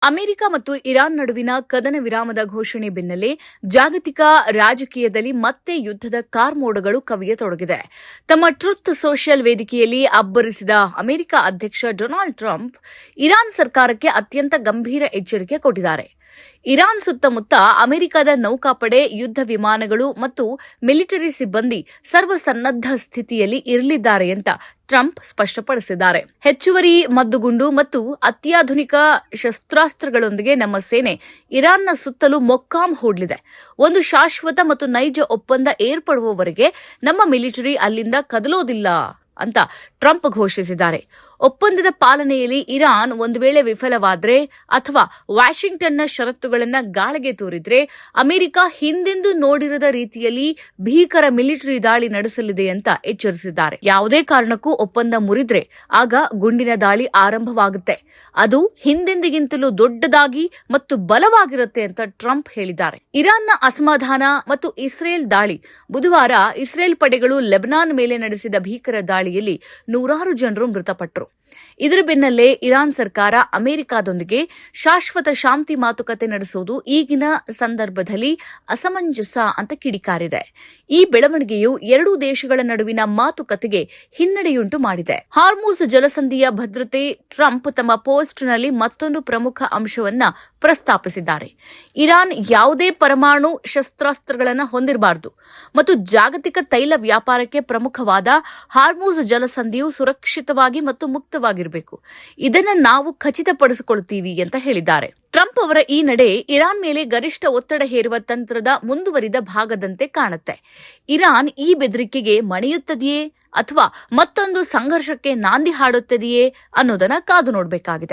America ಮತ್ತು Iran ನಡುವಿನ ಕದನ ವಿರಾಮದ ಘೋಷಣೆ ಬೆನ್ನಲ್ಲೇ ಜಾಗತಿಕ ರಾಜಕೀಯದಲ್ಲಿ ಮತ್ತೆ ಯುದ್ಧದ ಕಾರ್ಮೋಡಗಳು ಕವಿಯತೊಡಗಿದೆ. ತಮ್ಮ ಟ್ರುತ್ ಸೋಷಿಯಲ್ ವೇದಿಕೆಯಲ್ಲಿ ಅಬ್ಬರಿಸಿದ ಅಮೆರಿಕ ಅಧ್ಯಕ್ಷ ಡೊನಾಲ್ಡ್ ಟ್ರಂಪ್ ಇರಾನ್ ಸರ್ಕಾರಕ್ಕೆ ಅತ್ಯಂತ ಗಂಭೀರ ಎಚ್ಚರಿಕೆ ಕೊಟ್ಟಿದ್ದಾರೆ. ಇರಾನ್ ಸುತ್ತಮುತ್ತ ಅಮೆರಿಕದ ನೌಕಾಪಡೆ, ಯುದ್ಧ ವಿಮಾನಗಳು ಮತ್ತು ಮಿಲಿಟರಿ ಸಿಬ್ಬಂದಿ ಸರ್ವಸನ್ನದ್ಧ ಸ್ಥಿತಿಯಲ್ಲಿ ಇರಲಿದ್ದಾರೆ ಅಂತ ಟ್ರಂಪ್ ಸ್ಪಷ್ಟಪಡಿಸಿದ್ದಾರೆ. ಹೆಚ್ಚುವರಿ ಮದ್ದುಗುಂಡು ಮತ್ತು ಅತ್ಯಾಧುನಿಕ ಶಸ್ತ್ರಾಸ್ತ್ರಗಳೊಂದಿಗೆ ನಮ್ಮ ಸೇನೆ ಇರಾನ್ನ ಸುತ್ತಲೂ ಮೊಕ್ಕಾಂ ಹೂಡಲಿದೆ. ಒಂದು ಶಾಶ್ವತ ಮತ್ತು ನೈಜ ಒಪ್ಪಂದ ಏರ್ಪಡುವವರೆಗೆ ನಮ್ಮ ಮಿಲಿಟರಿ ಅಲ್ಲಿಂದ ಕದಲೋದಿಲ್ಲ ಅಂತ ಟ್ರಂಪ್ ಘೋಷಿಸಿದ್ದಾರೆ. ಒಪ್ಪಂದದ ಪಾಲನೆಯಲ್ಲಿ ಇರಾನ್ ಒಂದು ವೇಳೆ ವಿಫಲವಾದರೆ ಅಥವಾ ವಾಷಿಂಗ್ಟನ್ನ ಷರತ್ತುಗಳನ್ನು ಗಾಳಿಗೆ ತೂರಿದ್ರೆ ಅಮೆರಿಕ ಹಿಂದೆಂದೂ ನೋಡಿರದ ರೀತಿಯಲ್ಲಿ ಭೀಕರ ಮಿಲಿಟರಿ ದಾಳಿ ನಡೆಸಲಿದೆ ಅಂತ ಎಚ್ಚರಿಸಿದ್ದಾರೆ. ಯಾವುದೇ ಕಾರಣಕ್ಕೂ ಒಪ್ಪಂದ ಮುರಿದ್ರೆ ಆಗ ಗುಂಡಿನ ದಾಳಿ ಆರಂಭವಾಗುತ್ತೆ. ಅದು ಹಿಂದೆಂದಿಗಿಂತಲೂ ದೊಡ್ಡದಾಗಿ ಮತ್ತು ಬಲವಾಗಿರುತ್ತೆ ಅಂತ ಟ್ರಂಪ್ ಹೇಳಿದ್ದಾರೆ. ಇರಾನ್ನ ಅಸಮಾಧಾನ ಮತ್ತು ಇಸ್ರೇಲ್ ದಾಳಿ. ಬುಧವಾರ ಇಸ್ರೇಲ್ ಪಡೆಗಳು ಲೆಬನಾನ್ ಮೇಲೆ ನಡೆಸಿದ ಭೀಕರ ದಾಳಿಯಲ್ಲಿ ನೂರಾರು ಜನರು ಮೃತಪಟ್ಟರು. ಇದರ ಬೆನ್ನಲ್ಲೇ ಇರಾನ್ ಸರ್ಕಾರ ಅಮೆರಿಕದೊಂದಿಗೆ ಶಾಶ್ವತ ಶಾಂತಿ ಮಾತುಕತೆ ನಡೆಸುವುದು ಈಗಿನ ಸಂದರ್ಭದಲ್ಲಿ ಅಸಮಂಜಸ ಅಂತ ಕಿಡಿಕಾರಿದೆ. ಈ ಬೆಳವಣಿಗೆಯು ಎರಡೂ ದೇಶಗಳ ನಡುವಿನ ಮಾತುಕತೆಗೆ ಹಿನ್ನಡೆಯುಂಟು ಮಾಡಿದೆ. ಹಾರ್ಮುಜ್ ಜಲಸಂಧಿಯ ಭದ್ರತೆ. ಟ್ರಂಪ್ ತಮ್ಮ ಪೋಸ್ಟ್ನಲ್ಲಿ ಮತ್ತೊಂದು ಪ್ರಮುಖ ಅಂಶವನ್ನ ಪ್ರಸ್ತಾಪಿಸಿದ್ದಾರೆ. ಇರಾನ್ ಯಾವುದೇ ಪರಮಾಣು ಶಸ್ತ್ರಾಸ್ತ್ರಗಳನ್ನು ಹೊಂದಿರಬಾರದು ಮತ್ತು ಜಾಗತಿಕ ತೈಲ ವ್ಯಾಪಾರಕ್ಕೆ ಪ್ರಮುಖವಾದ ಹಾರ್ಮುಜ್ ಜಲಸಂಧಿಯು ಸುರಕ್ಷಿತವಾಗಿ ಮತ್ತು ಮುಕ್ತವಾಗಿರಬೇಕು. ಇದನ್ನು ನಾವು ಖಚಿತಪಡಿಸಿಕೊಳ್ಳುತ್ತೀವಿ ಅಂತ ಹೇಳಿದ್ದಾರೆ. ಟ್ರಂಪ್ ಅವರ ಈ ನಡೆ ಇರಾನ್ ಮೇಲೆ ಗರಿಷ್ಠ ಒತ್ತಡ ಹೇರುವ ತಂತ್ರದ ಮುಂದುವರಿದ ಭಾಗದಂತೆ ಕಾಣುತ್ತೆ. ಇರಾನ್ ಈ ಬೆದರಿಕೆಗೆ ಮಣಿಯುತ್ತದೆಯೇ ಅಥವಾ ಮತ್ತೊಂದು ಸಂಘರ್ಷಕ್ಕೆ ನಾಂದಿ ಹಾಡುತ್ತದೆಯೇ ಅನ್ನೋದನ್ನ ಕಾದು ನೋಡಬೇಕಾಗಿದೆ.